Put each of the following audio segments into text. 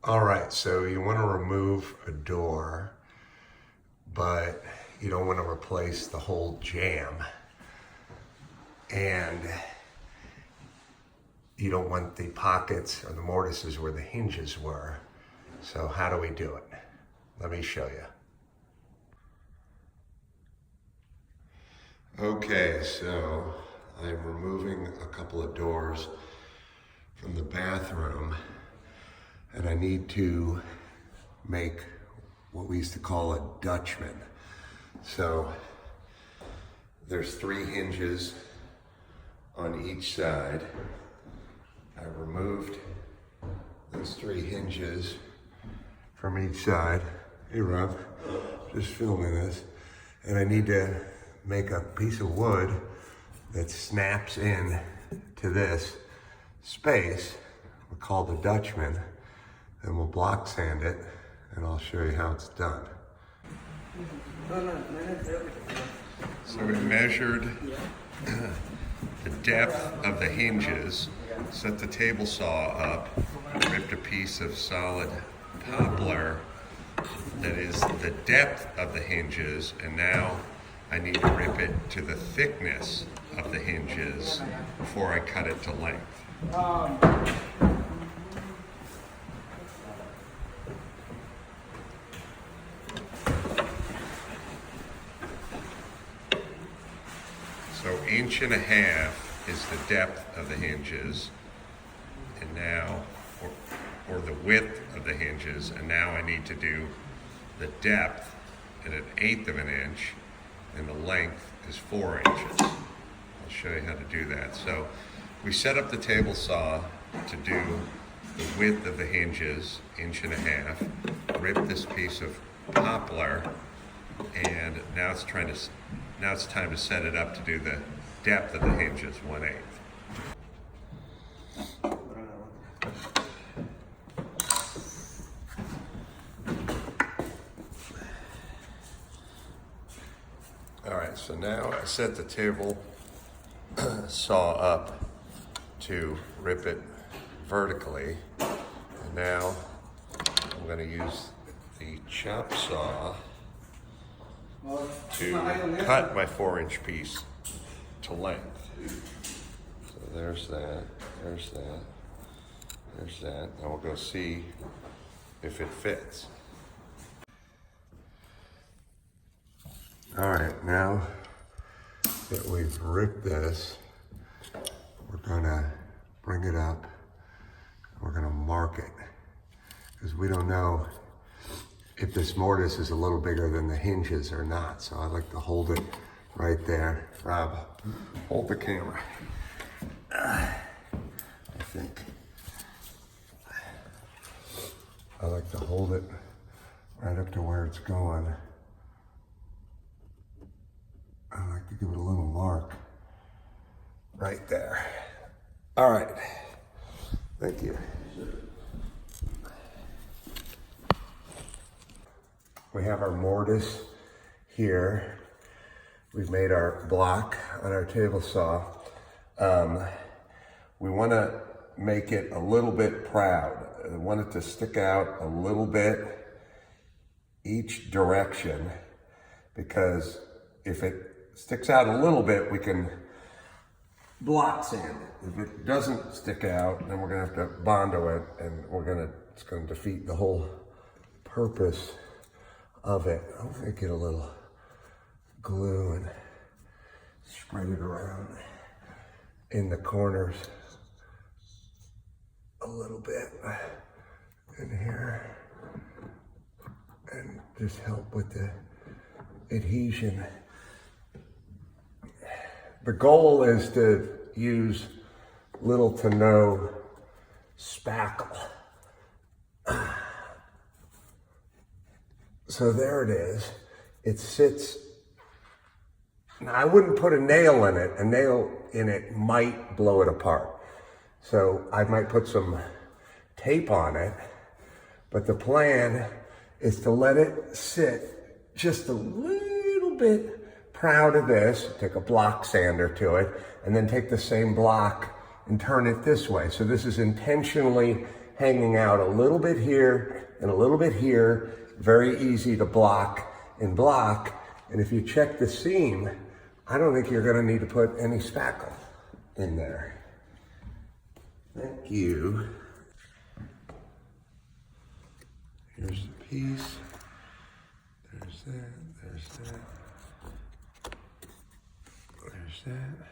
All right, so you want to remove a door, but you don't want to replace the whole jamb. And you don't want the pockets or the mortises where the hinges were. So how do we do it? Let me show you. Okay, so I'm removing a couple of doors from the bathroom, and I need to make what we used to call a Dutchman. So there's 3 hinges on each side. I removed those 3 hinges from each side. Hey Rob, just filming this. And I need to make a piece of wood that snaps in to this space. We'll call the Dutchman, and we'll block sand it, and I'll show you how it's done. So we measured the depth of the hinges, set the table saw up, ripped a piece of solid poplar that is the depth of the hinges, and now I need to rip it to the thickness of the hinges before I cut it to length. So 1.5 inches is the depth of the hinges, and now, or the width of the hinges, and now I need to do the depth at 1/8 of an inch, and the length is 4 inches. I'll show you how to do that. So we set up the table saw to do the width of the hinges, 1.5 inches, rip this piece of poplar, and now it's time to set it up to do the depth of the hinges, 1/8. All right, so now I set the table saw up to rip it vertically. And now I'm going to use the chop saw to cut my 4-inch piece to length. So there's that, there's that, there's that. Now we'll go see if it fits. All right, now that we've ripped this, we're gonna bring it up, and we're gonna mark it, because we don't know if this mortise is a little bigger than the hinges or not. So I like to hold it right there. Rob, hold the camera. I think I like to hold it right up to where it's going. I like to give it a little mark right there. All right, thank you. We have our mortise here. We've made our block on our table saw. We want to make it a little bit proud. I want it to stick out a little bit each direction, because if it sticks out a little bit, we can block sand it. If it doesn't stick out, then we're gonna have to Bondo it, and it's gonna defeat the whole purpose of it. I'm gonna get a little glue and spread it around in the corners a little bit in here, and just help with the adhesion. The goal is to use little to no spackle. So there it is. It sits. Now I wouldn't put a nail in it. A nail in it might blow it apart. So I might put some tape on it, but the plan is to let it sit just a little bit proud of this, take a block sander to it, and then take the same block and turn it this way. So this is intentionally hanging out a little bit here and a little bit here. Very easy to block and block. And if you check the seam, I don't think you're gonna need to put any spackle in there. Thank you. Here's the piece. There's that, there's that. There's that.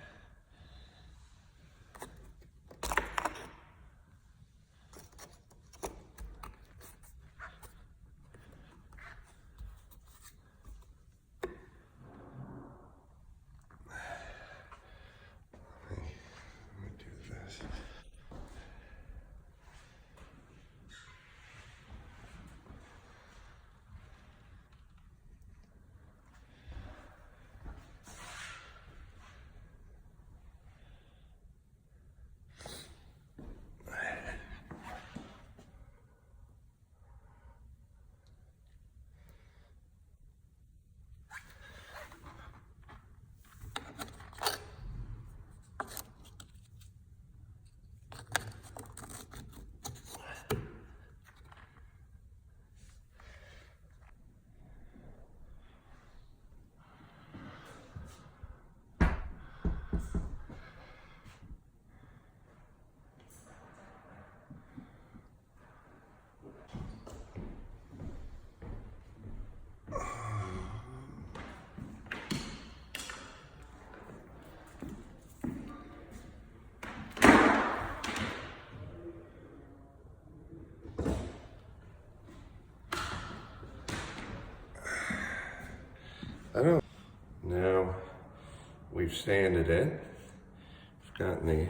Now we've sanded it. We've gotten the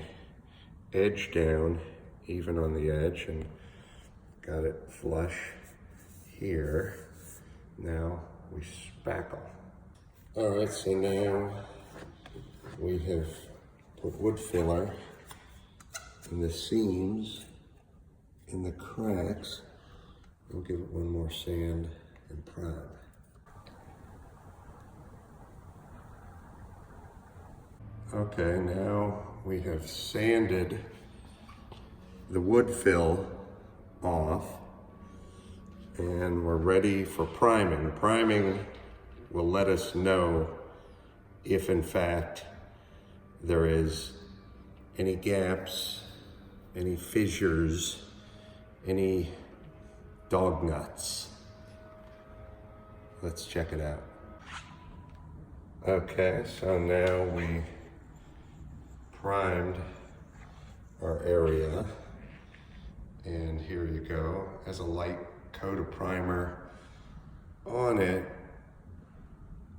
edge down, even on the edge, and got it flush here. Now we spackle. All right, so now we have put wood filler in the seams, in the cracks. We'll give it one more sand and prime. Okay, now we have sanded the wood fill off and we're ready for priming. Priming will let us know if in fact there is any gaps, any fissures, any dog nuts. Let's check it out. Okay, so now we primed our area, and here you go. Has a light coat of primer on it.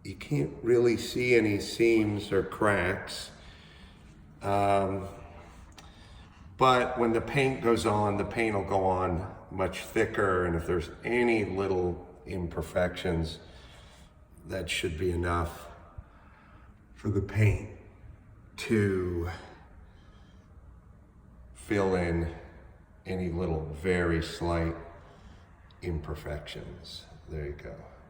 You can't really see any seams or cracks, but when the paint goes on, the paint will go on much thicker, and if there's any little imperfections, that should be enough for the paint to fill in any little very slight imperfections. There you go.